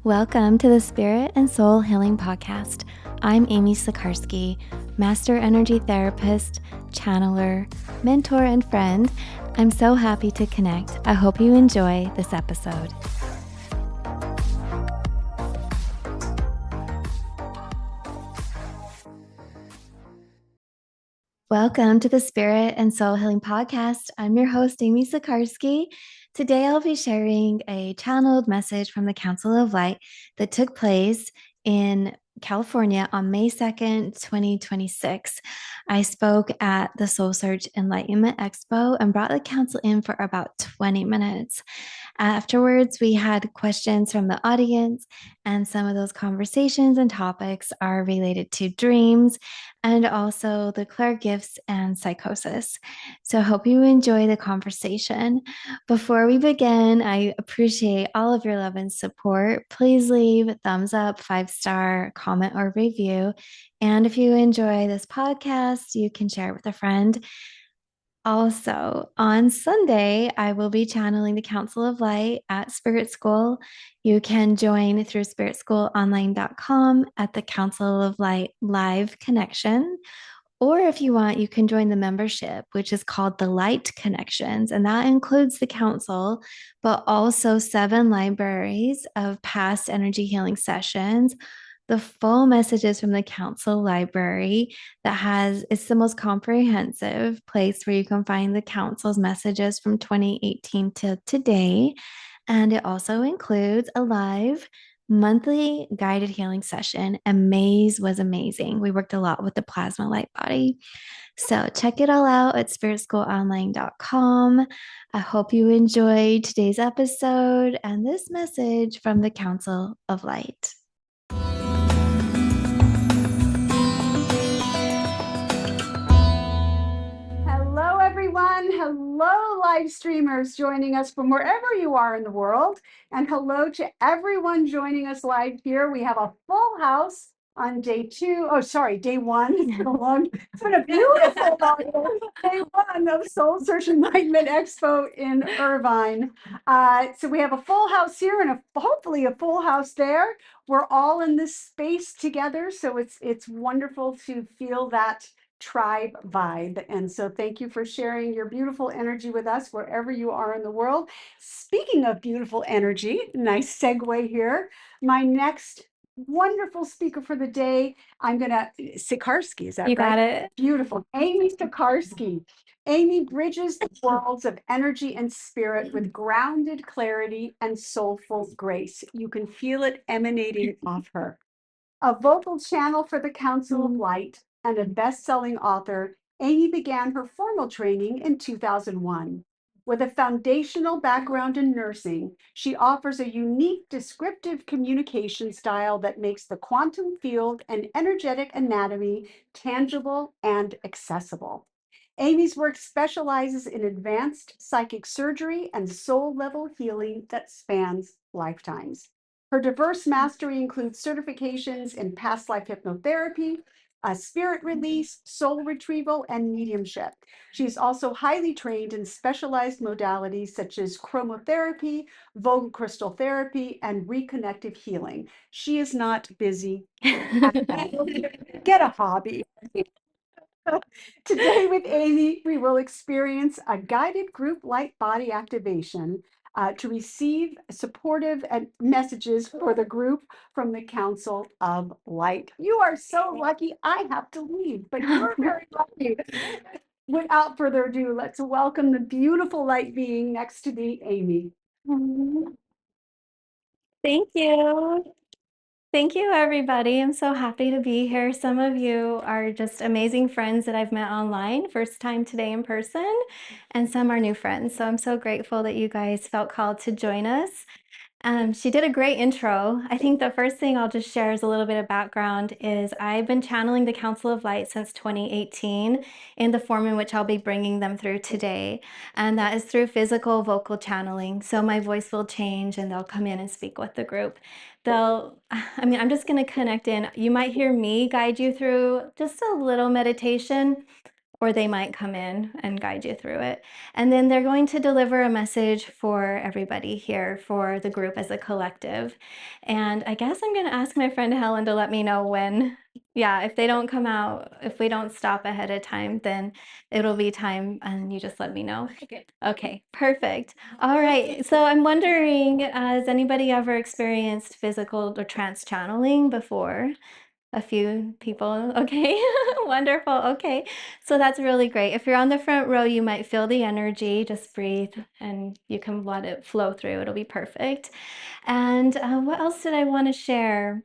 Welcome to the Spirit and Soul Healing Podcast. I'm Amy Sikarskie, Master Energy Therapist, channeler, mentor, and friend. I'm so happy to connect. I hope you enjoy this episode. Welcome to the Spirit and Soul Healing Podcast. I'm your host, Amy Sikarskie. Today, I'll be sharing a channeled message from the Council of Light that took place in California on May 2nd, 2026. I spoke at the Soul Search Enlightenment Expo and brought the council in for about 20 minutes. Afterwards, we had questions from the audience, and some of those conversations and topics are related to dreams and also the clear gifts and psychosis. So I hope you enjoy the conversation. Before we begin, I appreciate all of your love and support. Please leave a thumbs up, 5-star comment or review. And if you enjoy this podcast, you can share it with a friend. Also, on Sunday, I will be channeling the Council of Light at Spirit School. You can join through spiritschoolonline.com at the Council of Light live connection. Or if you want, you can join the membership, which is called the Light Connections. And that includes the council, but also 7 libraries of past energy healing sessions, the full messages from the council library it's the most comprehensive place where you can find the council's messages from 2018 to today. And it also includes a live monthly guided healing session. And May's was amazing. We worked a lot with the plasma light body. So check it all out at spiritschoolonline.com. I hope you enjoyed today's episode and this message from the Council of Light. Hello, everyone. Hello, live streamers joining us from wherever you are in the world. And hello to everyone joining us live here. We have a full house on day 2. Oh, sorry, day 1. It's been a beautiful day 1 of Soul Search Enlightenment Expo in Irvine. So we have a full house here and hopefully a full house there. We're all in this space together. So it's wonderful to feel that tribe vibe. And so thank you for sharing your beautiful energy with us wherever you are in the world. Speaking of beautiful energy, nice segue here. My next wonderful speaker for the day, Sikarskie, is that right? You got it. Beautiful. Amy Sikarskie. Amy bridges the worlds of energy and spirit with grounded clarity and soulful grace. You can feel it emanating off her. A vocal channel for the Council of Light and a best-selling author, Amy began her formal training in 2001. With a foundational background in nursing, she offers a unique descriptive communication style that makes the quantum field and energetic anatomy tangible and accessible. Amy's work specializes in advanced psychic surgery and soul-level healing that spans lifetimes. Her diverse mastery includes certifications in past life hypnotherapy, spirit release, soul retrieval, and mediumship. She's also highly trained in specialized modalities such as chromotherapy, vocal crystal therapy, and reconnective healing. She is not busy. Get a hobby. Today with Amy, we will experience a guided group light body activation to receive supportive messages for the group from the Council of Light. You are so lucky. I have to leave, but you're very lucky. Without further ado, let's welcome the beautiful light being next to me, Amy. Thank you. Thank you, everybody. I'm so happy to be here. Some of you are just amazing friends that I've met online, first time today in person, and some are new friends. So I'm so grateful that you guys felt called to join us. She did a great intro. I think the first thing I'll just share as a little bit of background is I've been channeling the Council of Light since 2018 in the form in which I'll be bringing them through today. And that is through physical vocal channeling. So my voice will change and they'll come in and speak with the group. I'm just going to connect in. You might hear me guide you through just a little meditation. or they might come in and guide you through it. And then they're going to deliver a message for everybody here, for the group as a collective. And I guess I'm going to ask my friend Helen to let me know when. Yeah, if they don't come out, if we don't stop ahead of time, then it'll be time and you just let me know. Okay, perfect. All right. So I'm wondering, has anybody ever experienced physical or trance channeling before? A few people. Okay, wonderful. Okay, so that's really great. If you're on the front row, you might feel the energy. Just breathe and you can let it flow through. It'll be perfect. And what else did I want to share?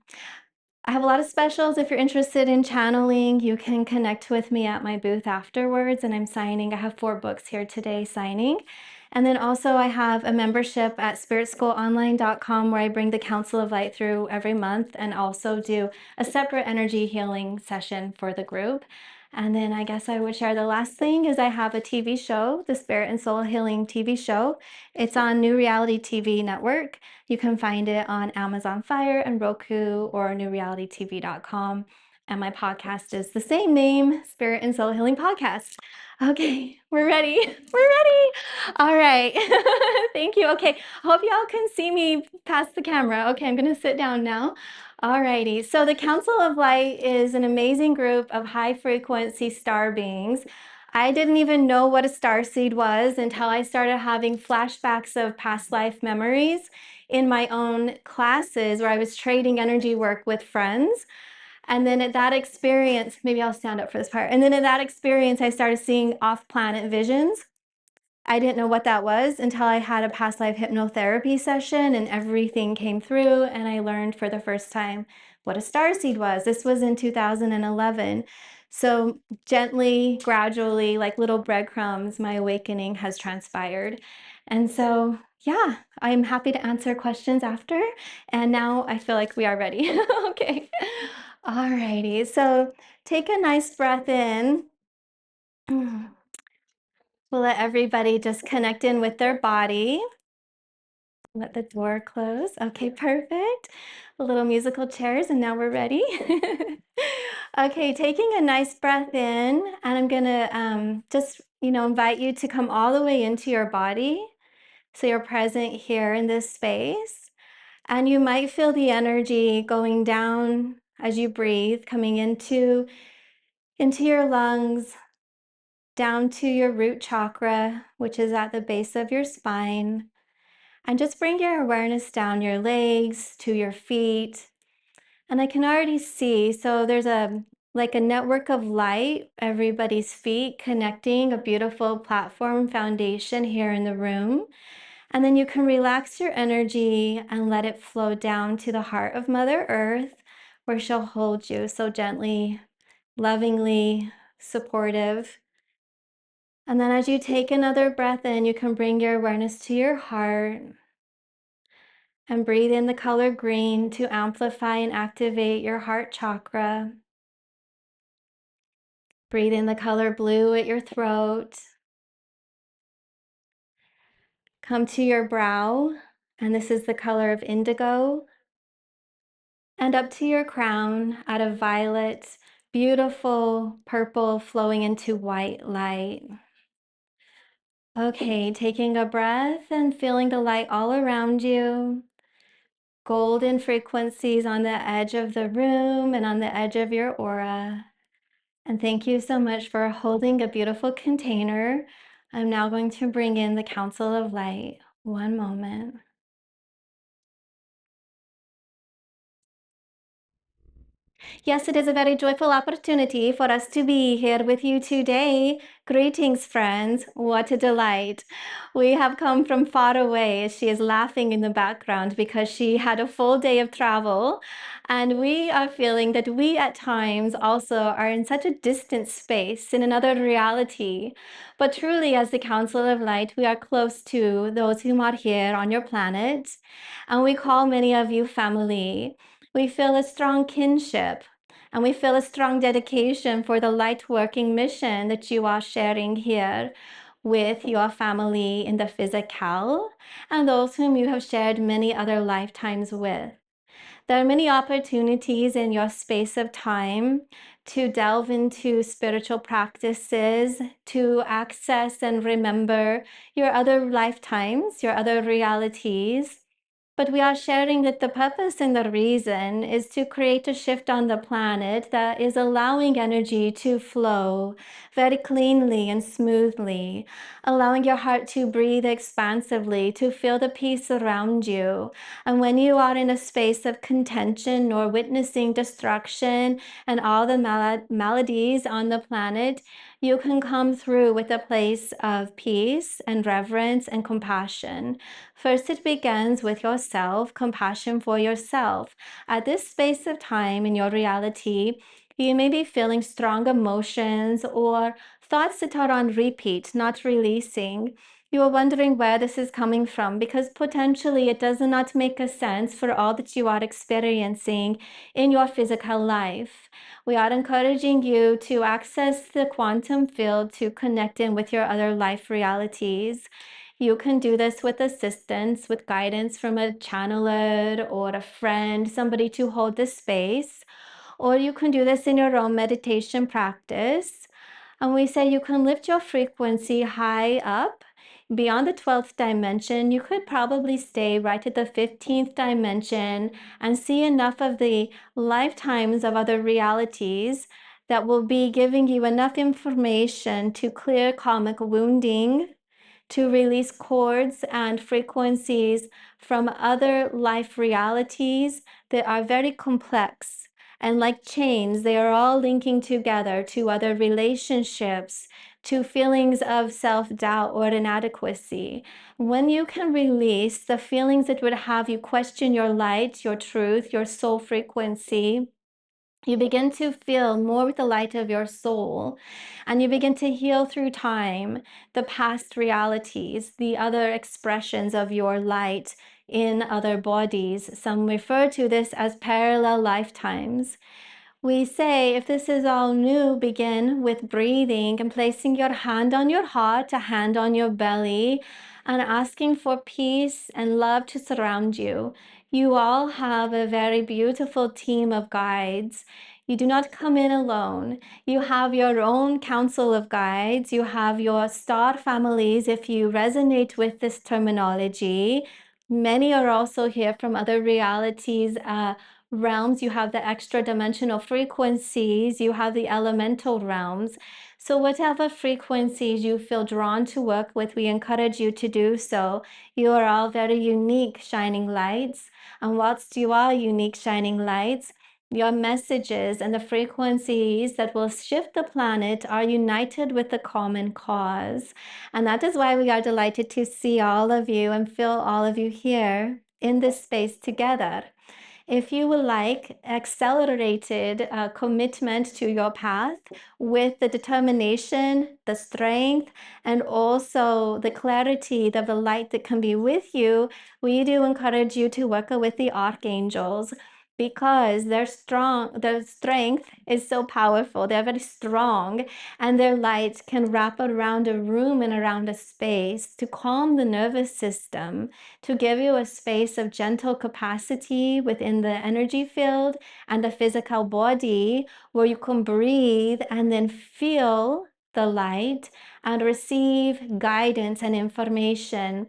I have a lot of specials. If you're interested in channeling, you can connect with me at my booth afterwards. And I'm signing. I have 4 books here today signing. And then also I have a membership at spiritschoolonline.com where I bring the Council of Light through every month and also do a separate energy healing session for the group. And then I guess I would share the last thing is I have a TV show, the Spirit and Soul Healing TV show. It's on New Reality TV Network. You can find it on Amazon Fire and Roku or newrealitytv.com. And my podcast is the same name, Spirit and Soul Healing Podcast. Okay, we're ready. We're ready. All right. Thank you. Okay, hope y'all can see me past the camera. Okay, I'm going to sit down now. All righty. So the Council of Light is an amazing group of high frequency star beings. I didn't even know what a starseed was until I started having flashbacks of past life memories in my own classes where I was trading energy work with friends. And then at that experience, maybe I'll stand up for this part. And then at that experience, I started seeing off-planet visions. I didn't know what that was until I had a past life hypnotherapy session and everything came through and I learned for the first time what a starseed was. This was in 2011. So gently, gradually, like little breadcrumbs, my awakening has transpired. And so, yeah, I'm happy to answer questions after. And now I feel like we are ready. Okay. All righty. So take a nice breath in. We'll let everybody just connect in with their body. Let the door close. Okay, perfect. A little musical chairs, and now we're ready. Okay, taking a nice breath in, and I'm gonna just, invite you to come all the way into your body. So you're present here in this space, and you might feel the energy going down as you breathe, coming into your lungs, down to your root chakra, which is at the base of your spine. And just bring your awareness down your legs to your feet. And I can already see, so there's like a network of light, everybody's feet connecting, a beautiful platform foundation here in the room. And then you can relax your energy and let it flow down to the heart of Mother Earth, where she'll hold you so gently, lovingly, supportive. And then as you take another breath in, you can bring your awareness to your heart and breathe in the color green to amplify and activate your heart chakra. Breathe in the color blue at your throat. Come to your brow, and this is the color of indigo. And up to your crown at a violet, beautiful purple flowing into white light. Okay, taking a breath and feeling the light all around you. Golden frequencies on the edge of the room and on the edge of your aura. And thank you so much for holding a beautiful container. I'm now going to bring in the Council of Light. One moment. Yes, it is a very joyful opportunity for us to be here with you today. Greetings, friends. What a delight. We have come from far away. She is laughing in the background because she had a full day of travel. And we are feeling that we at times also are in such a distant space, in another reality. But truly, as the Council of Light, we are close to those whom are here on your planet. And we call many of you family. We feel a strong kinship, and we feel a strong dedication for the light working mission that you are sharing here with your family in the physical and those whom you have shared many other lifetimes with. There are many opportunities in your space of time to delve into spiritual practices, to access and remember your other lifetimes, your other realities. But we are sharing that the purpose and the reason is to create a shift on the planet that is allowing energy to flow very cleanly and smoothly, allowing your heart to breathe expansively, to feel the peace around you. And when you are in a space of contention or witnessing destruction and all the maladies on the planet, you can come through with a place of peace and reverence and compassion. First, it begins with yourself, compassion for yourself. At this space of time in your reality, you may be feeling strong emotions or thoughts that are on repeat, not releasing. You are wondering where this is coming from because potentially it does not make a sense for all that you are experiencing in your physical life. We are encouraging you to access the quantum field to connect in with your other life realities. You can do this with assistance, with guidance from a channeler or a friend, somebody to hold the space, or you can do this in your own meditation practice. And we say you can lift your frequency high up beyond the 12th dimension. You could probably stay right at the 15th dimension and see enough of the lifetimes of other realities that will be giving you enough information to clear karmic wounding, to release chords and frequencies from other life realities that are very complex. And like chains, they are all linking together to other relationships, to feelings of self-doubt or inadequacy. When you can release the feelings that would have you question your light, your truth, your soul frequency, you begin to feel more with the light of your soul, and you begin to heal through time the past realities, the other expressions of your light in other bodies. Some refer to this as parallel lifetimes. We say, if this is all new, begin with breathing and placing your hand on your heart, a hand on your belly, and asking for peace and love to surround you. You all have a very beautiful team of guides. You do not come in alone. You have your own council of guides. You have your star families, if you resonate with this terminology. Many are also here from other realities, realms. You have the extra dimensional frequencies, you have the elemental realms. So whatever frequencies you feel drawn to work with, we encourage you to do so. You are all very unique shining lights, and whilst you are unique shining lights, your messages and the frequencies that will shift the planet are united with the common cause. And that is why we are delighted to see all of you and feel all of you here in this space together. If you would like accelerated commitment to your path with the determination, the strength, and also the clarity of the light that can be with you, we do encourage you to work with the Archangels, because their strength is so powerful. They're very strong, and their light can wrap around a room and around a space to calm the nervous system, to give you a space of gentle capacity within the energy field and the physical body, where you can breathe and then feel the light and receive guidance and information.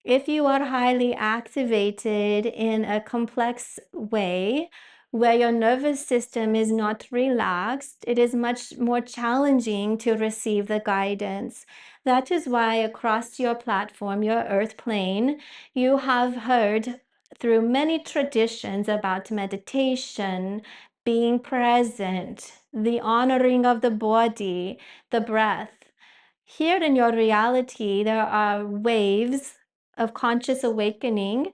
If you are highly activated in a complex way, where your nervous system is not relaxed, it is much more challenging to receive the guidance. That is why across your platform, your earth plane, you have heard through many traditions about meditation, being present, the honoring of the body, the breath. Here in your reality, there are waves of conscious awakening.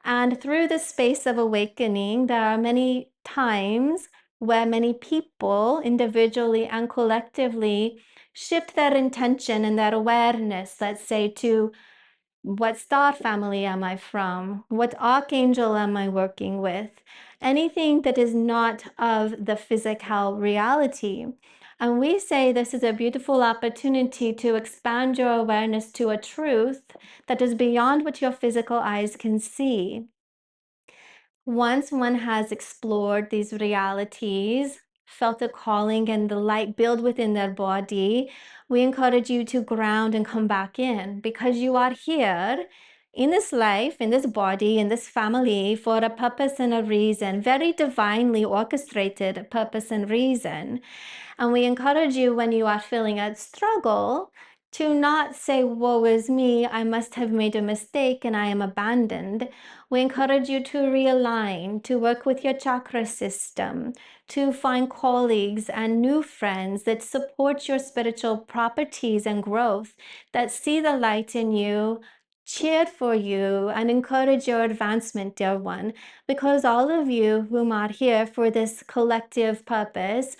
And through the space of awakening, there are many times where many people, individually and collectively, shift their intention and their awareness, let's say, to what star family am I from? What archangel am I working with? Anything that is not of the physical reality. And we say this is a beautiful opportunity to expand your awareness to a truth that is beyond what your physical eyes can see. Once one has explored these realities, felt the calling and the light build within their body, we encourage you to ground and come back in, because you are here in this life, in this body, in this family for a purpose and a reason, very divinely orchestrated purpose and reason. And we encourage you, when you are feeling a struggle, to not say, woe is me, I must have made a mistake and I am abandoned. We encourage you to realign, to work with your chakra system, to find colleagues and new friends that support your spiritual properties and growth, that see the light in you, cheer for you, and encourage your advancement, dear one. Because all of you whom are here for this collective purpose,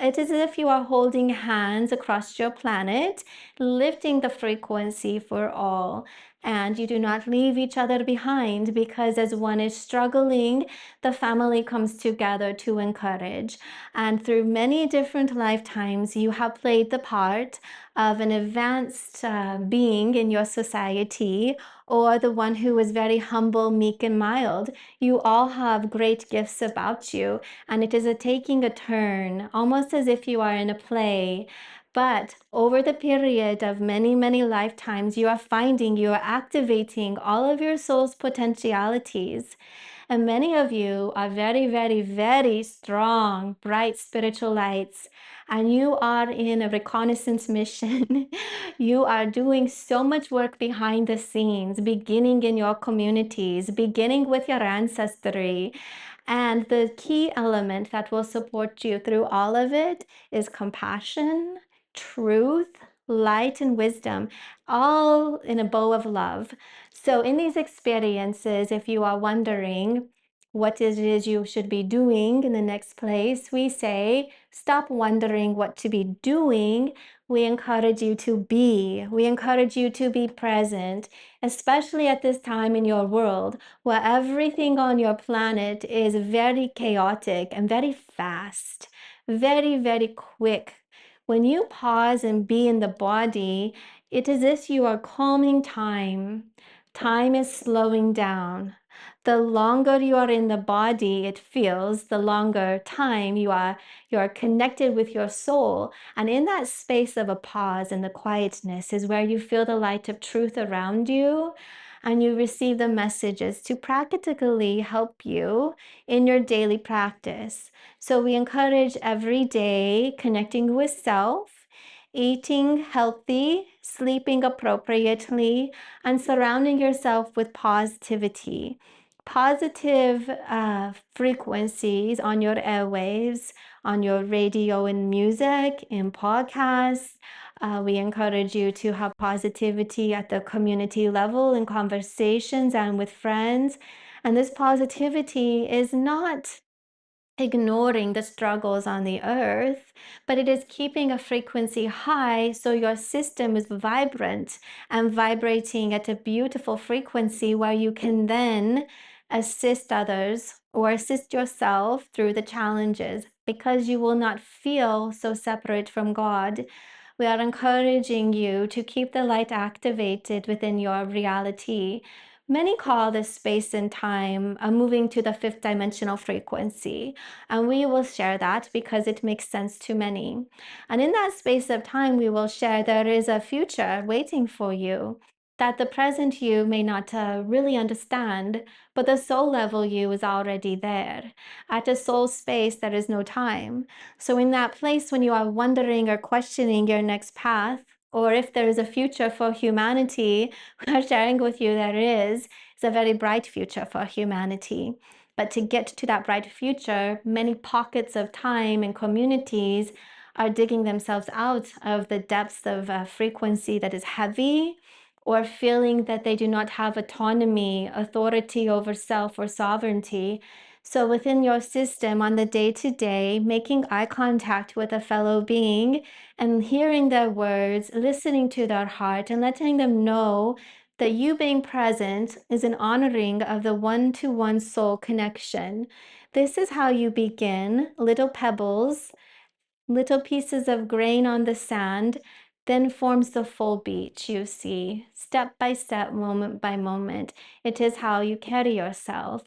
it is as if you are holding hands across your planet, lifting the frequency for all. And you do not leave each other behind, because as one is struggling, the family comes together to encourage. And through many different lifetimes, you have played the part of an advanced being in your society, or the one who is very humble, meek, and mild. You all have great gifts about you, and it is taking a turn, almost as if you are in a play. But over the period of many, many lifetimes, you are finding you are activating all of your soul's potentialities. And many of you are very, very, very strong, bright spiritual lights. And you are in a reconnaissance mission. You are doing so much work behind the scenes, beginning in your communities, beginning with your ancestry. And the key element that will support you through all of it is compassion, truth, light, and wisdom, all in a bow of love. So in these experiences, if you are wondering what it is you should be doing in the next place, we say, stop wondering what to be doing. We encourage you to be. We encourage you to be present, especially at this time in your world where everything on your planet is very chaotic and very fast, very, very quick. When you pause and be in the body, it is as if you are calming time. Time is slowing down. The longer you are in the body, it feels, the longer time you are connected with your soul. And in that space of a pause and the quietness is where you feel the light of truth around you, and you receive the messages to practically help you in your daily practice. So we encourage every day connecting with self, eating healthy, sleeping appropriately, and surrounding yourself with positivity. Positive frequencies on your airwaves, on your radio and music, in podcasts. We encourage you to have positivity at the community level in conversations and with friends. And this positivity is not ignoring the struggles on the earth, but it is keeping a frequency high so your system is vibrant and vibrating at a beautiful frequency where you can then assist others or assist yourself through the challenges, because you will not feel so separate from God. We are encouraging you to keep the light activated within your reality. Many call this space and time a moving to the fifth dimensional frequency, and we will share that because it makes sense to many. And in that space of time, we will share there is a future waiting for you that the present you may not really understand, but the soul level you is already there. At a soul space, there is no time. So in that place, when you are wondering or questioning your next path, or if there is a future for humanity, we are sharing with you there is. It's a very bright future for humanity. But to get to that bright future, many pockets of time and communities are digging themselves out of the depths of frequency that is heavy, or feeling that they do not have autonomy, authority over self, or sovereignty. So within your system on the day-to-day, making eye contact with a fellow being and hearing their words, listening to their heart, and letting them know that you being present is an honoring of the one-to-one soul connection. This is how you begin, little pebbles, little pieces of grain on the sand, then forms the full beach, you see, step by step, moment by moment. It is how you carry yourself.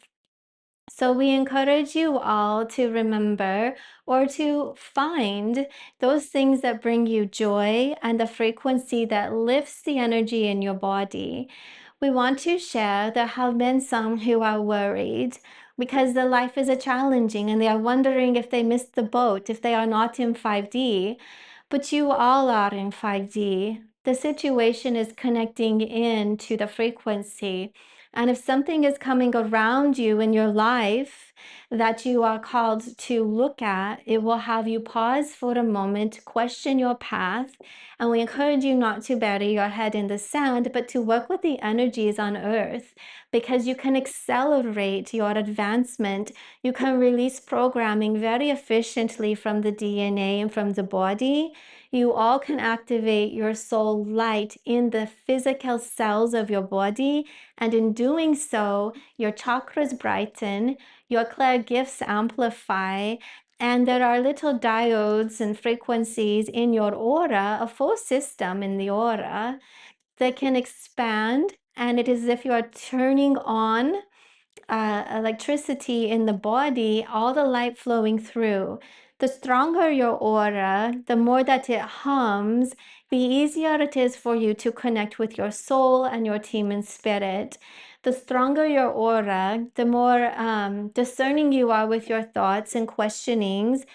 So we encourage you all to remember or to find those things that bring you joy and the frequency that lifts the energy in your body. We want to share there have been some who are worried because their life is a challenging and they are wondering if they missed the boat, if they are not in 5D. But you all are in 5D. The situation is connecting in to the frequency. And if something is coming around you in your life that you are called to look at, it will have you pause for a moment, question your path. And we encourage you not to bury your head in the sand, but to work with the energies on earth, because you can accelerate your advancement. You can release programming very efficiently from the DNA and from the body. You all can activate your soul light in the physical cells of your body, and in doing so, your chakras brighten, your clair gifts amplify, and there are little diodes and frequencies in your aura, a full system in the aura, that can expand. And it is as if you are turning on electricity in the body, all the light flowing through. The stronger your aura, the more that it hums, the easier it is for you to connect with your soul and your team in spirit. The stronger your aura, the more discerning you are with your thoughts and questionings,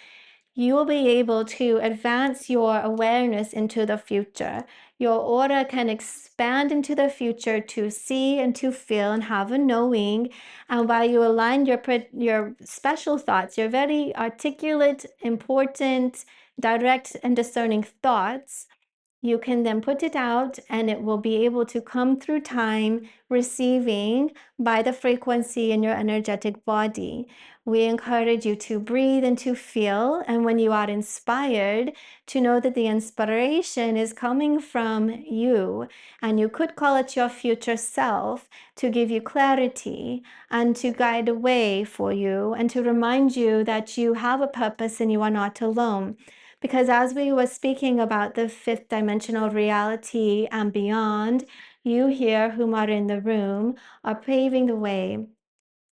you will be able to advance your awareness into the future. Your aura can expand into the future to see and to feel and have a knowing. And while you align your special thoughts, your very articulate, important, direct, and discerning thoughts, you can then put it out and it will be able to come through time, receiving by the frequency in your energetic body. We encourage you to breathe and to feel, and when you are inspired, to know that the inspiration is coming from you, and you could call it your future self, to give you clarity and to guide a way for you and to remind you that you have a purpose and you are not alone. Because as we were speaking about the fifth dimensional reality and beyond, you here whom are in the room are paving the way.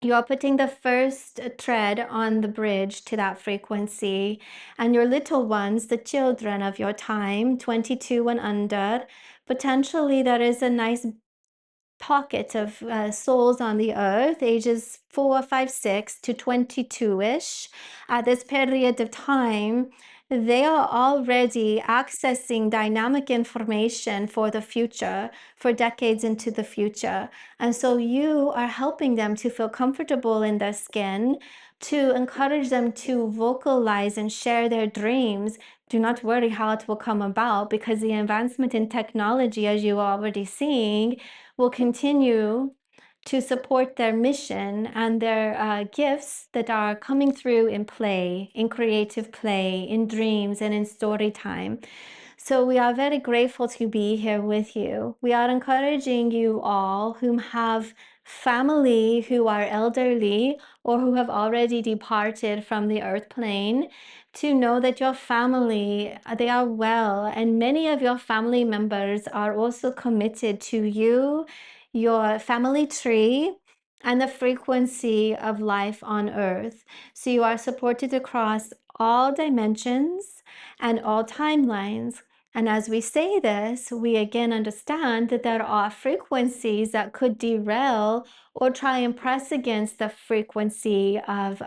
You're putting the first thread on the bridge to that frequency, and your little ones, the children of your time, 22 and under, potentially there is a nice pocket of souls on the earth, ages 4, 5, 6 to 22-ish. At this period of time, they are already accessing dynamic information for the future, for decades into the future. And so you are helping them to feel comfortable in their skin, to encourage them to vocalize and share their dreams. Do not worry how it will come about, because the advancement in technology, as you are already seeing, will continue to support their mission and their gifts that are coming through in play, in creative play, in dreams, and in story time. So we are very grateful to be here with you. We are encouraging you all whom have family who are elderly or who have already departed from the earth plane, to know that your family, they are well, and many of your family members are also committed to you, your family tree, and the frequency of life on earth. So you are supported across all dimensions and all timelines. And as we say this, we again understand that there are frequencies that could derail or try and press against the frequency of,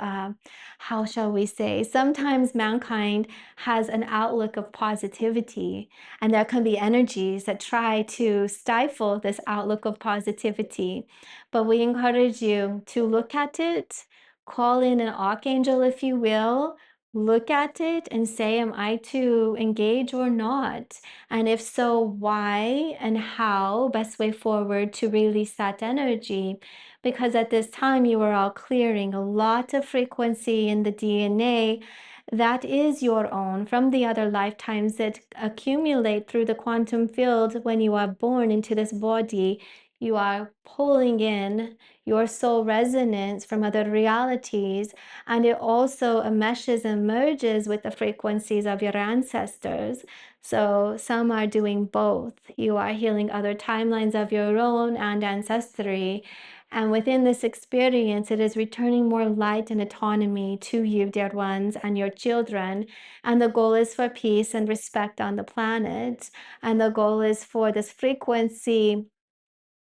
how shall we say, sometimes mankind has an outlook of positivity, and there can be energies that try to stifle this outlook of positivity. But we encourage you to look at it, call in an archangel, if you will, look at it and say, am I to engage or not? And if so, why and how? Best way forward to release that energy. Because at this time, you are all clearing a lot of frequency in the DNA that is your own from the other lifetimes that accumulate through the quantum field when you are born into this body. You are pulling in your soul resonance from other realities, and it also meshes and merges with the frequencies of your ancestors. So some are doing both. You are healing other timelines of your own and ancestry, And within this experience, it is returning more light and autonomy to you, dear ones, and your children. And the goal is for peace and respect on the planet. And the goal is for this frequency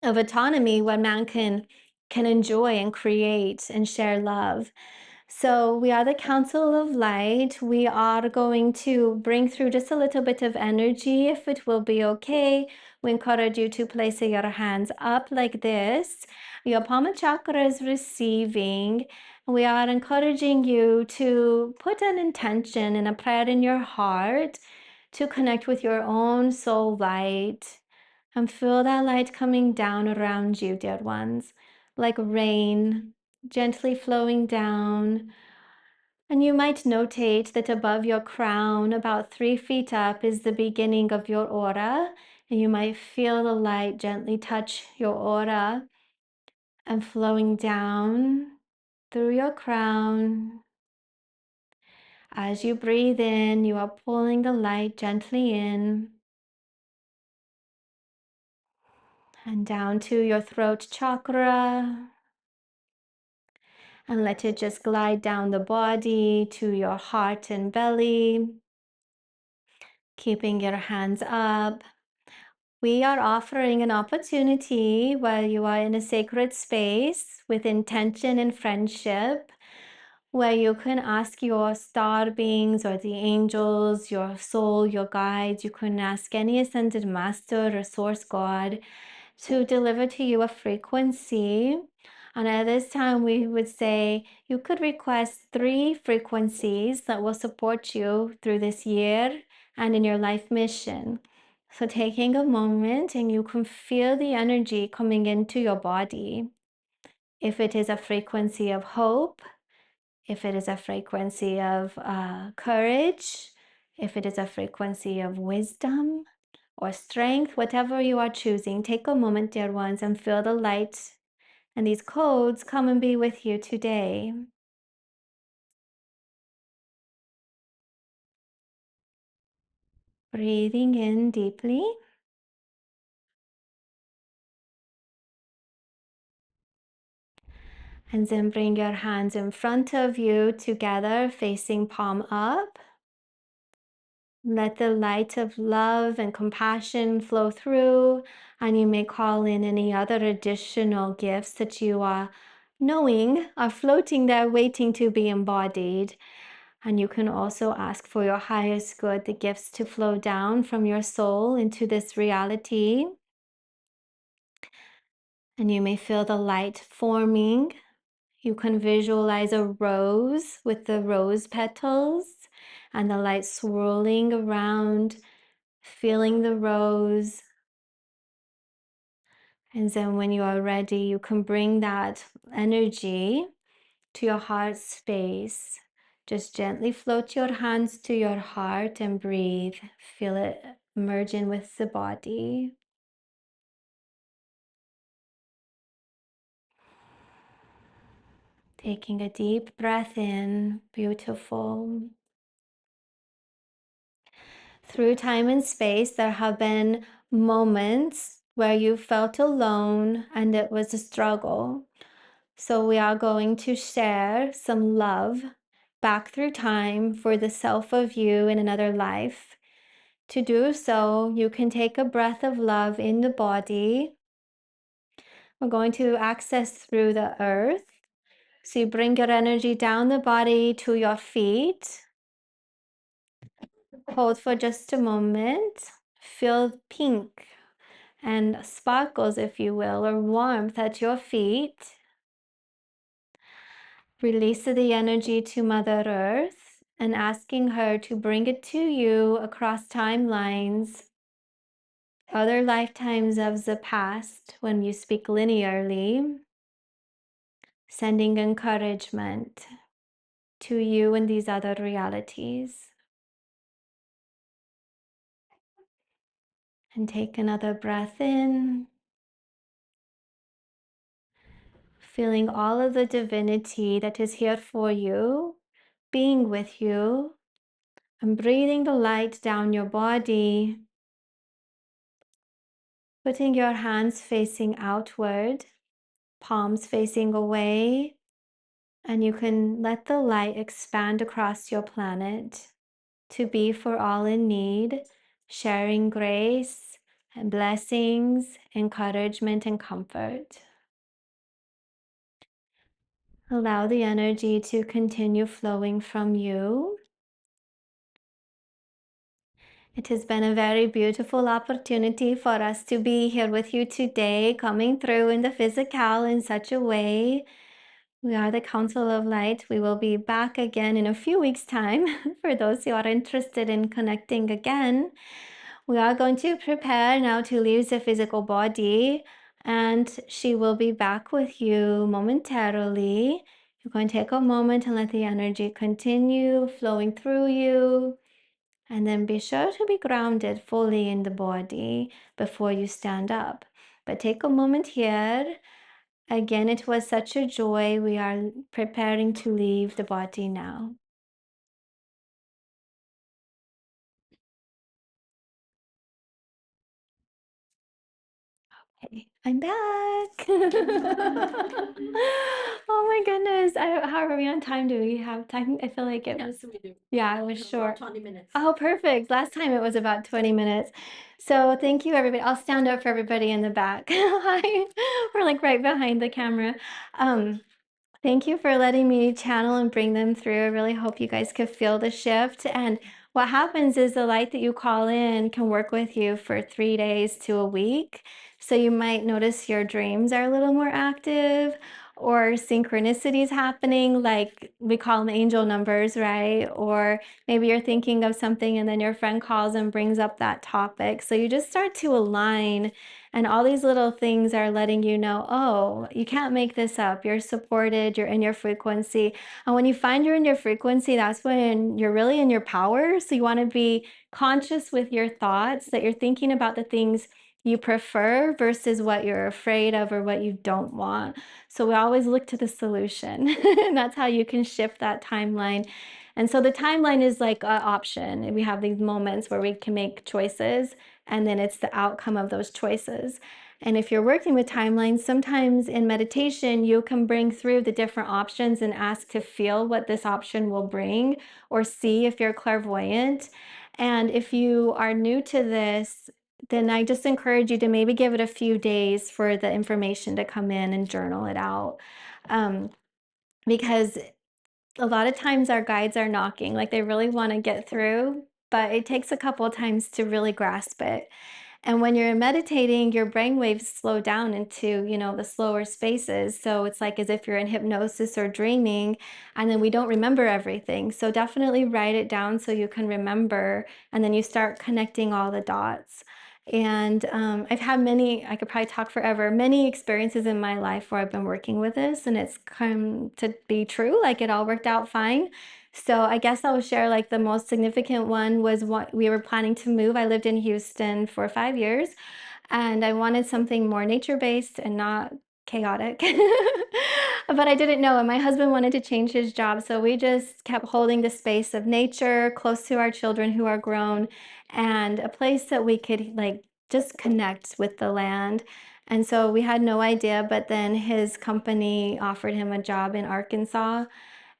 of autonomy where man can enjoy and create and share love. So we are the Council of Light. We are going to bring through just a little bit of energy, if it will be okay. We encourage you to place your hands up like this. Your palm chakra is receiving. We are encouraging you to put an intention and a prayer in your heart to connect with your own soul light and feel that light coming down around you, dear ones, like rain, gently flowing down. And you might notate that above your crown, about 3 feet up, is the beginning of your aura. And you might feel the light gently touch your aura and flowing down through your crown. As you breathe in, you are pulling the light gently in and down to your throat chakra. And let it just glide down the body to your heart and belly, keeping your hands up. We are offering an opportunity while you are in a sacred space with intention and friendship, where you can ask your star beings or the angels, your soul, your guides. You can ask any ascended master or source God to deliver to you a frequency. And at this time, we would say you could request 3 frequencies that will support you through this year and in your life mission. So taking a moment, and you can feel the energy coming into your body. If it is a frequency of hope, if it is a frequency of courage, if it is a frequency of wisdom or strength, whatever you are choosing, take a moment, dear ones, and feel the light and these codes come and be with you today. Breathing in deeply. And then bring your hands in front of you together, facing palm up. Let the light of love and compassion flow through, and you may call in any other additional gifts that you are knowing are floating there waiting to be embodied. And you can also ask for your highest good, the gifts to flow down from your soul into this reality. And you may feel the light forming. You can visualize a rose with the rose petals and the light swirling around, feeling the rose. And then when you are ready, you can bring that energy to your heart space. Just gently float your hands to your heart and breathe. Feel it merge in with the body. Taking a deep breath in, beautiful. Through time and space, there have been moments where you felt alone and it was a struggle. So we are going to share some love back through time for the self of you in another life. To do so, you can take a breath of love in the body. We're going to access through the earth. So you bring your energy down the body to your feet. Hold for just a moment. Feel pink and sparkles, if you will, or warmth at your feet. Release the energy to Mother Earth and asking her to bring it to you across timelines, other lifetimes of the past when you speak linearly, sending encouragement to you in these other realities. And take another breath in, feeling all of the divinity that is here for you, being with you, and breathing the light down your body, putting your hands facing outward, palms facing away, and you can let the light expand across your planet to be for all in need, sharing grace and blessings, encouragement, and comfort. Allow the energy to continue flowing from you. It has been a very beautiful opportunity for us to be here with you today, coming through in the physical in such a way. We are the Council of Light. We will be back again in a few weeks' time for those who are interested in connecting again. We are going to prepare now to leave the physical body, and she will be back with you momentarily. You're going to take a moment and let the energy continue flowing through you. And then be sure to be grounded fully in the body before you stand up. But take a moment here. Again, it was such a joy. We are preparing to leave the body now. Okay, I'm back. Oh my goodness. How are we on time? Do we have time? I feel like it was. Yes, we do. Yeah, it was About short. 20 minutes. Oh, perfect. Last time it was about 20 minutes. So thank you, everybody. I'll stand up for everybody in the back. Hi. We're like right behind the camera. Thank you for letting me channel and bring them through. I really hope you guys could feel the shift. And what happens is the light that you call in can work with you for 3 days to a week. So you might notice your dreams are a little more active, or synchronicities happening, like we call them angel numbers, right? Or maybe you're thinking of something and then your friend calls and brings up that topic. So you just start to align, and all these little things are letting you know, oh, you can't make this up. You're supported, you're in your frequency. And when you find you're in your frequency, that's when you're really in your power. So you want to be conscious with your thoughts, that you're thinking about the things you prefer versus what you're afraid of or what you don't want. So we always look to the solution. And that's how you can shift that timeline. And so the timeline is like an option. We have these moments where we can make choices, and then it's the outcome of those choices. And if you're working with timelines, sometimes in meditation, you can bring through the different options and ask to feel what this option will bring, or see if you're clairvoyant. And if you are new to this, then I just encourage you to maybe give it a few days for the information to come in and journal it out. Um, because a lot of times our guides are knocking, like they really want to get through, but it takes a couple of times to really grasp it. And when you're meditating, your brain waves slow down into, the slower spaces. So it's like as if you're in hypnosis or dreaming, and then we don't remember everything. So definitely write it down so you can remember, and then you start connecting all the dots. And I've had many, I could probably talk forever, many experiences in my life where I've been working with this, and it's come to be true. Like it all worked out fine. So I guess I'll share like the most significant one was what we were planning to move. I lived in Houston for 5 years, and I wanted something more nature-based and not chaotic. But I didn't know, and my husband wanted to change his job, so we just kept holding the space of nature close to our children who are grown, and a place that we could like just connect with the land. And so we had no idea, but then his company offered him a job in Arkansas,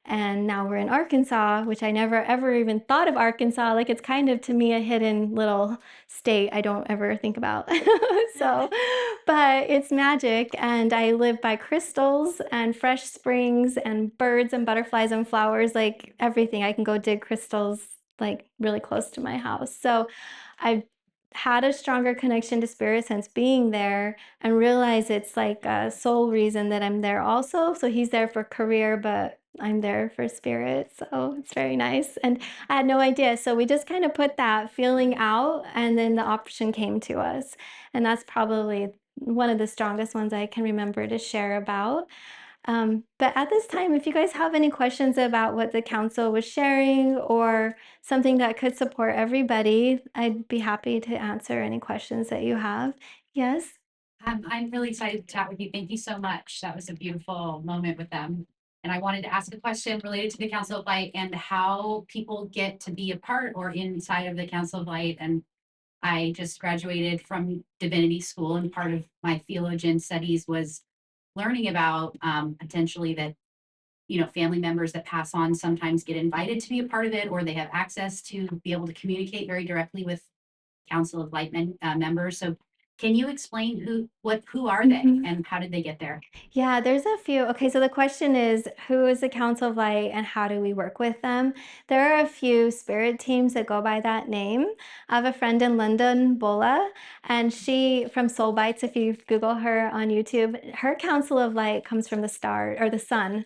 and now we're in Arkansas, which I never ever even thought of Arkansas. Like it's kind of to me a hidden little state I don't ever think about. So, but it's magic. And I live by crystals and fresh springs and birds and butterflies and flowers, like everything. I can go dig crystals like really close to my house. So I've had a stronger connection to spirit since being there, and realize it's like a soul reason that I'm there also. So he's there for career, but I'm there for spirit. So it's very nice. And I had no idea. So we just kind of put that feeling out, and then the option came to us. And that's probably one of the strongest ones I can remember to share about. But at this time, if you guys have any questions about what the council was sharing or something that could support everybody, I'd be happy to answer any questions that you have. Yes? I'm really excited to chat with you. Thank you so much. That was a beautiful moment with them. And I wanted to ask a question related to the Council of Light and how people get to be a part or inside of the Council of Light. And I just graduated from divinity school, and part of my theologian studies was learning about potentially that, family members that pass on sometimes get invited to be a part of it, or they have access to be able to communicate very directly with Council of Light members. So can you explain who are they Mhm. and how did they get there? Yeah, there's a few. Okay, so the question is, who is the Council of Light and how do we work with them? There are a few spirit teams that go by that name. I have a friend in London, Bola, and she from Soul Bites, if you Google her on YouTube, her Council of Light comes from the star or the sun.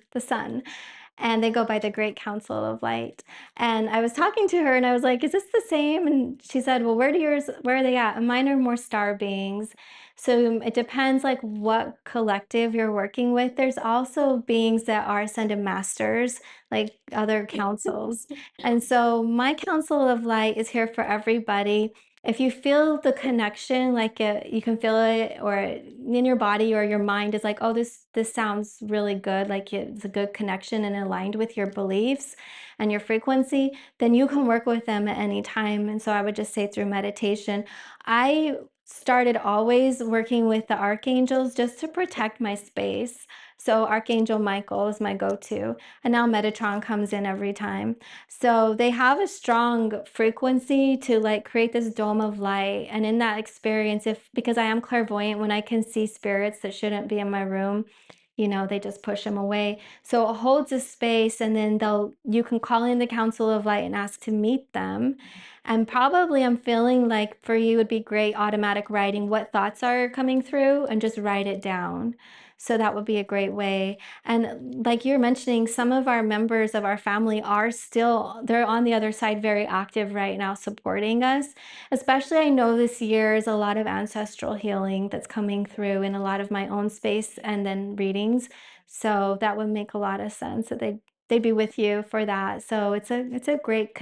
And they go by the Great Council of Light. And I was talking to her and I was like, is this the same? And she said, well, where are they at? And mine are more star beings. So it depends like what collective you're working with. There's also beings that are ascended masters, like other councils. And so my Council of Light is here for everybody. If you feel the connection, like you can feel it, or in your body or your mind is like, oh, this sounds really good, like it's a good connection and aligned with your beliefs and your frequency, then you can work with them at any time. And so I would just say through meditation. I started always working with the archangels just to protect my space. So Archangel Michael is my go-to, and now Metatron comes in every time. So they have a strong frequency to like create this dome of light. And in that experience, because I am clairvoyant, when I can see spirits that shouldn't be in my room, they just push them away. So it holds a space, and then you can call in the Council of Light and ask to meet them. And probably I'm feeling like for you would be great automatic writing what thoughts are coming through and just write it down. So that would be a great way. And like you're mentioning, some of our members of our family they're on the other side, very active right now, supporting us. Especially, I know this year is a lot of ancestral healing that's coming through in a lot of my own space and then readings. So that would make a lot of sense that they'd be with you for that. So it's a great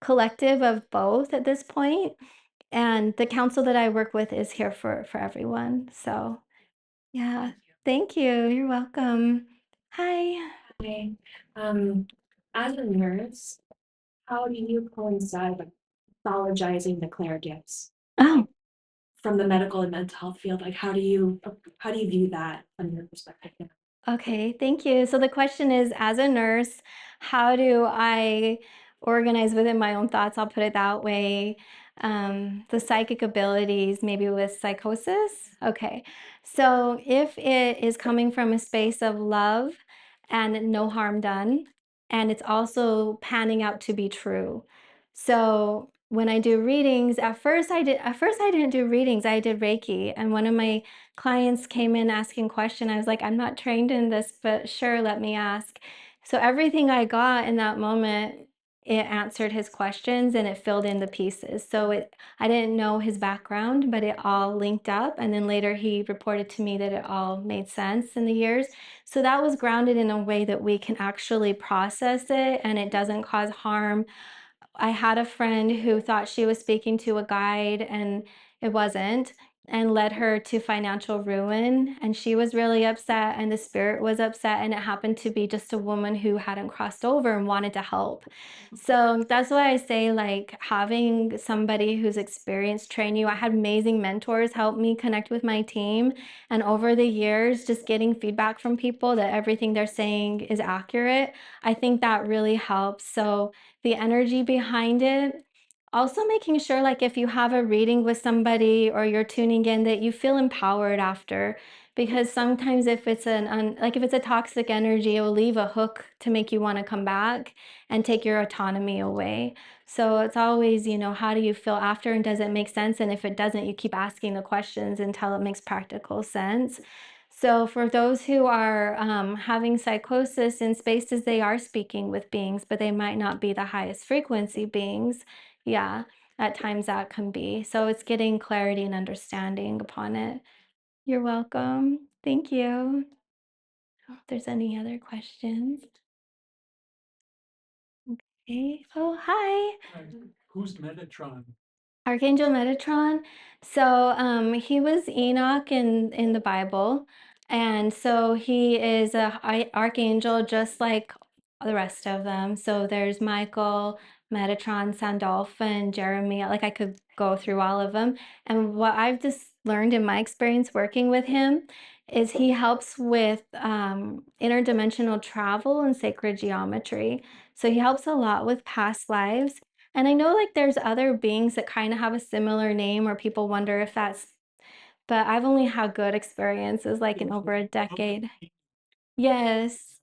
collective of both at this point. And the council that I work with is here for everyone. So yeah. Thank you. You're welcome. Hi. Hi. Um, as a nurse, how do you coincide with pathologizing the Claire gifts Oh, from the medical and mental health field? Like, how do you view that from your perspective? okay. Thank you. So the question is, as a nurse, how do I organize within my own thoughts? I'll put it that way. The psychic abilities, maybe with psychosis. Okay. So if it is coming from a space of love and no harm done, and it's also panning out to be true. So when I do readings, at first I didn't do readings, I did Reiki. And one of my clients came in asking question. I was like, I'm not trained in this, but sure, let me ask. So everything I got in that moment, it answered his questions and it filled in the pieces. I didn't know his background, but it all linked up. And then later he reported to me that it all made sense in the years. So that was grounded in a way that we can actually process it and it doesn't cause harm. I had a friend who thought she was speaking to a guide and it wasn't, and led her to financial ruin. And she was really upset, and the spirit was upset. And it happened to be just a woman who hadn't crossed over and wanted to help. So that's why I say, like, having somebody who's experienced train you. I had amazing mentors help me connect with my team. And over the years, just getting feedback from people that everything they're saying is accurate, I think that really helps. So the energy behind it. Also making sure like if you have a reading with somebody or you're tuning in that you feel empowered after, because sometimes if it's if it's a toxic energy, it will leave a hook to make you want to come back and take your autonomy away. So it's always, how do you feel after and does it make sense? And if it doesn't, you keep asking the questions until it makes practical sense. So for those who are having psychosis in spaces, they are speaking with beings, but they might not be the highest frequency beings. Yeah, at times that can be. So it's getting clarity and understanding upon it. You're welcome. Thank you. If there's any other questions. Okay. Oh, hi. Who's Metatron? Archangel Metatron. So he was Enoch in the Bible, and so he is a archangel just like the rest of them. So there's Michael, Metatron, Sandalphon, Jeremiah. Like I could go through all of them. And what I've just learned in my experience working with him is he helps with interdimensional travel and sacred geometry. So he helps a lot with past lives. And I know like there's other beings that kind of have a similar name, or people wonder if that's, but I've only had good experiences like in over a decade. Yes.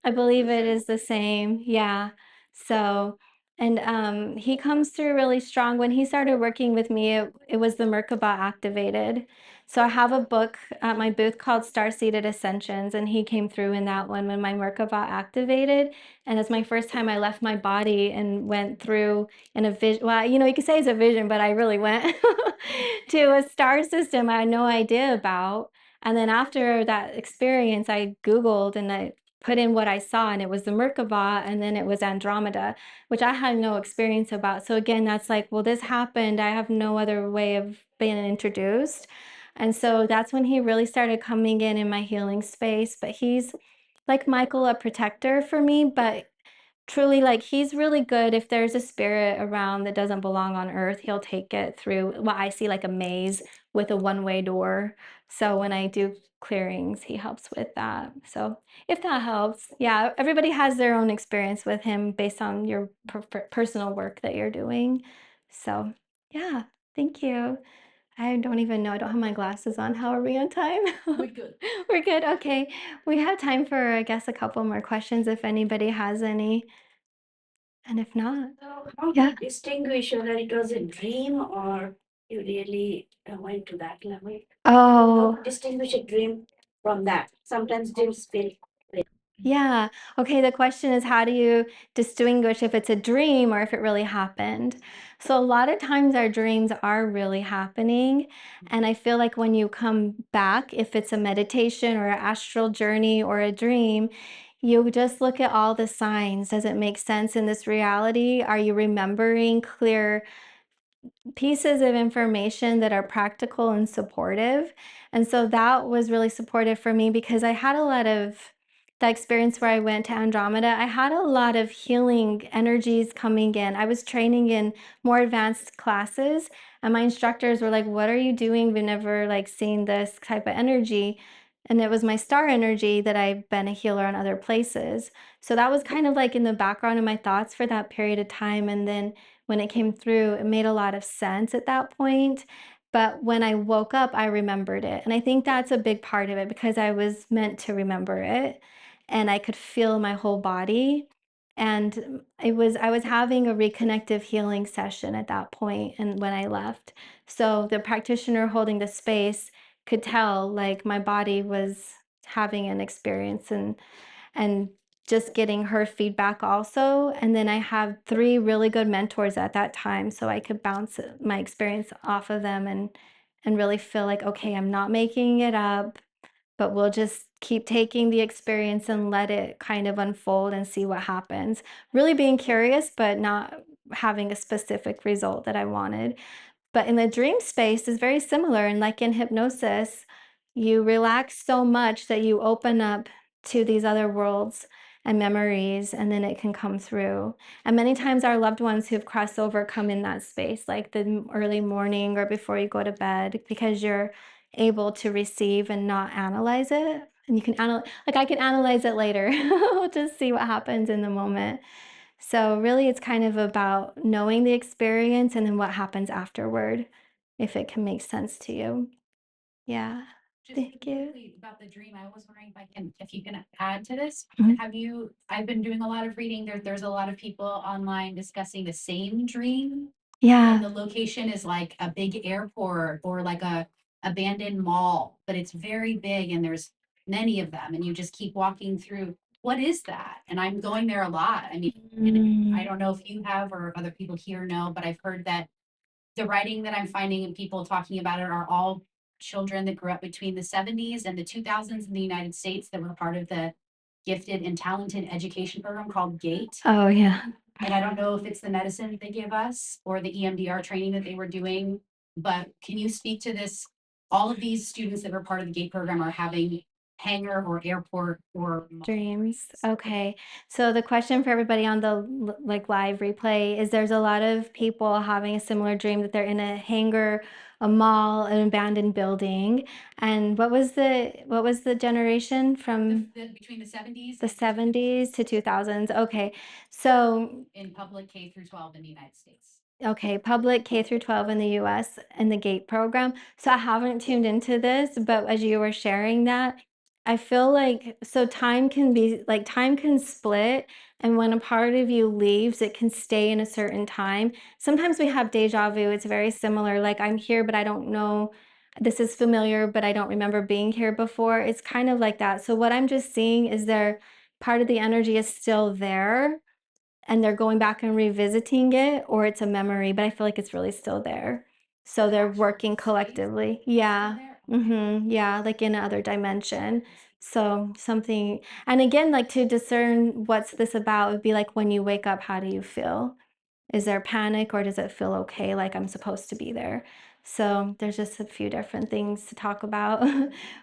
I believe it is the same. Yeah. So, and he comes through really strong. When he started working with me, it was the Merkaba activated. So I have a book at my booth called Starseeded Ascensions, and he came through in that one when my Merkaba activated. And it's my first time I left my body and went through in a vision. Well, you could say it's a vision, but I really went to a star system I had no idea about. And then after that experience, I Googled and I put in what I saw, and it was the Merkaba, and then it was Andromeda, which I had no experience about. So again, that's like, well, this happened. I have no other way of being introduced. And so that's when he really started coming in my healing space. But he's like Michael, a protector for me, but truly, like, he's really good. If there's a spirit around that doesn't belong on earth, he'll take it through what I see like a maze with a one-way door. So when I do clearings, he helps with that. So if that helps, yeah, everybody has their own experience with him based on your personal work that you're doing. So yeah, thank you. I don't even know. I don't have my glasses on. How are we on time? We're good. We're good. Okay. We have time for, I guess, a couple more questions if anybody has any. And if not, So how do yeah. you distinguish whether it was a dream or you really went to that level? How to Oh, distinguish a dream from that? Sometimes dreams feel yeah. Okay. The question is, how do you distinguish if it's a dream or if it really happened? So, a lot of times our dreams are really happening. And I feel like when you come back, if it's a meditation or an astral journey or a dream, you just look at all the signs. Does it make sense in this reality? Are you remembering clear pieces of information that are practical and supportive? And so that was really supportive for me because I had a lot of that experience where I went to Andromeda. I had a lot of healing energies coming in. I was training in more advanced classes, and my instructors were like, "What are you doing? We've never like seen this type of energy." And it was my star energy that I've been a healer in other places. So that was kind of like in the background of my thoughts for that period of time. And then when it came through, it made a lot of sense at that point. But when I woke up, I remembered it. And I think that's a big part of it because I was meant to remember it and I could feel my whole body. And I was having a reconnective healing session at that point and when I left. So the practitioner holding the space could tell like my body was having an experience and just getting her feedback also. And then I have 3 really good mentors at that time, so I could bounce my experience off of them and really feel like, okay, I'm not making it up, but we'll just keep taking the experience and let it kind of unfold and see what happens. Really being curious, but not having a specific result that I wanted. But in the dream space is very similar. And like in hypnosis, you relax so much that you open up to these other worlds and memories, and then it can come through. And many times our loved ones who've crossed over come in that space, like the early morning or before you go to bed, because you're able to receive and not analyze it. And you can analyze, like I can analyze it later, just see what happens in the moment. So really it's kind of about knowing the experience and then what happens afterward, if it can make sense to you. Yeah. Just Thank you. quickly about the dream, I was wondering if you can add to this. Mhm. I've been doing a lot of reading. There's a lot of people online discussing the same dream. And Yeah. the location is like a big airport or like a abandoned mall, but it's very big and there's many of them and you just keep walking through. What is that? And I'm going there a lot. I mean, and I Mm. don't know if you have or other people here know, but I've heard that the writing that I'm finding and people talking about it are all children that grew up between the 70s and the 2000s in the United States that were part of the gifted and talented education program called GATE. Oh, yeah. And I don't know if it's the medicine that they give us or the EMDR training that they were doing, but can you speak to this? All of these students that were part of the GATE program are having hangar or airport or mall. Dreams. Okay. So the question for everybody on the like live replay is there's a lot of people having a similar dream that they're in a hangar, a mall, an abandoned building. And what was the generation from Between the 70s the and 70s to 2000s? Okay. So in public K through 12 in the United States. okay, public K through 12 in the US and the GATE program. So I haven't tuned into this, but as you were sharing that, I feel like so time can be like time can split, and when a part of you leaves, it can stay in a certain time. Sometimes we have deja vu. It's very similar. Like I'm here, but I don't know. This is familiar, but I don't remember being here before. It's kind of like that. So what I'm just seeing is there part of the energy is still there and they're going back and revisiting it, or it's a memory, but I feel like it's really still there. So they're Actual working space collectively. still Yeah. there? Okay. Yeah, like in another dimension. So something, and again, like to discern what's this about would be like when you wake up, how do you feel? Is there panic or does it feel okay, like I'm supposed to be there? So there's just a few different things to talk about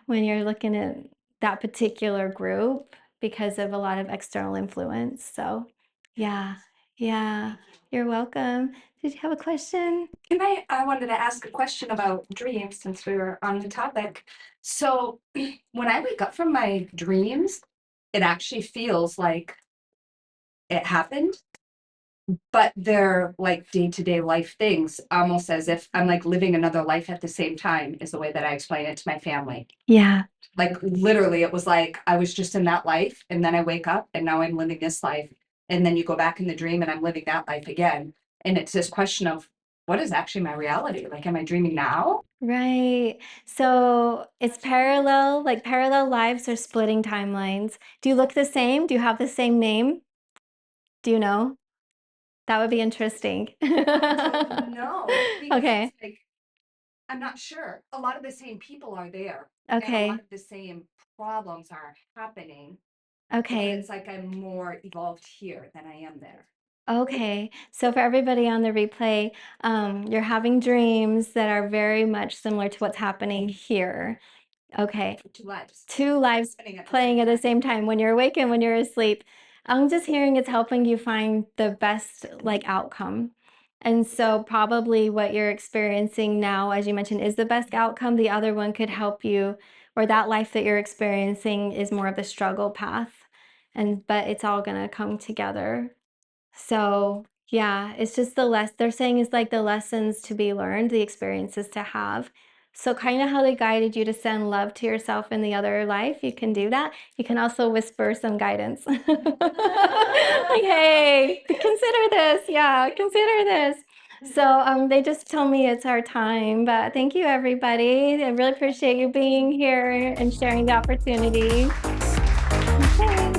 when you're looking at that particular group because of a lot of external influence. So yeah, yeah, you're welcome. Did you have a question? I wanted to ask a question about dreams since we were on the topic. So when I wake up from my dreams, it actually feels like it happened, but they're like day-to-day life things, almost as if I'm like living another life at the same time, is the way that I explain it to my family. Yeah. Like literally, it was like I was just in that life, and then I wake up and now I'm living this life. And then you go back in the dream and I'm living that life again. And it's this question of what is actually my reality? Like, am I dreaming now? Right. So it's parallel, like parallel lives or splitting timelines. Do you look the same? Do you have the same name? Do you know? That would be interesting. I don't know. Because Okay. it's like, I'm not sure. A lot of the same people are there. And a Okay. lot of the same problems are happening. But Okay. it's like I'm more evolved here than I am there. Okay. So for everybody on the replay, you're having dreams that are very much similar to what's happening here. Okay. Two lives playing at the same time when you're awake and when you're asleep. I'm just hearing it's helping you find the best like outcome. And so probably what you're experiencing now, as you mentioned, is the best outcome. The other one could help you, or that life that you're experiencing is more of the struggle path. But it's all gonna come together. So yeah, it's just they're saying is like the lessons to be learned, the experiences to have. So kind of how they guided you to send love to yourself in the other life, you can do that. You can also whisper some guidance. Like, hey, consider this. Yeah, consider this. So they just tell me it's our time, but thank you everybody. I really appreciate you being here and sharing the opportunity. Okay.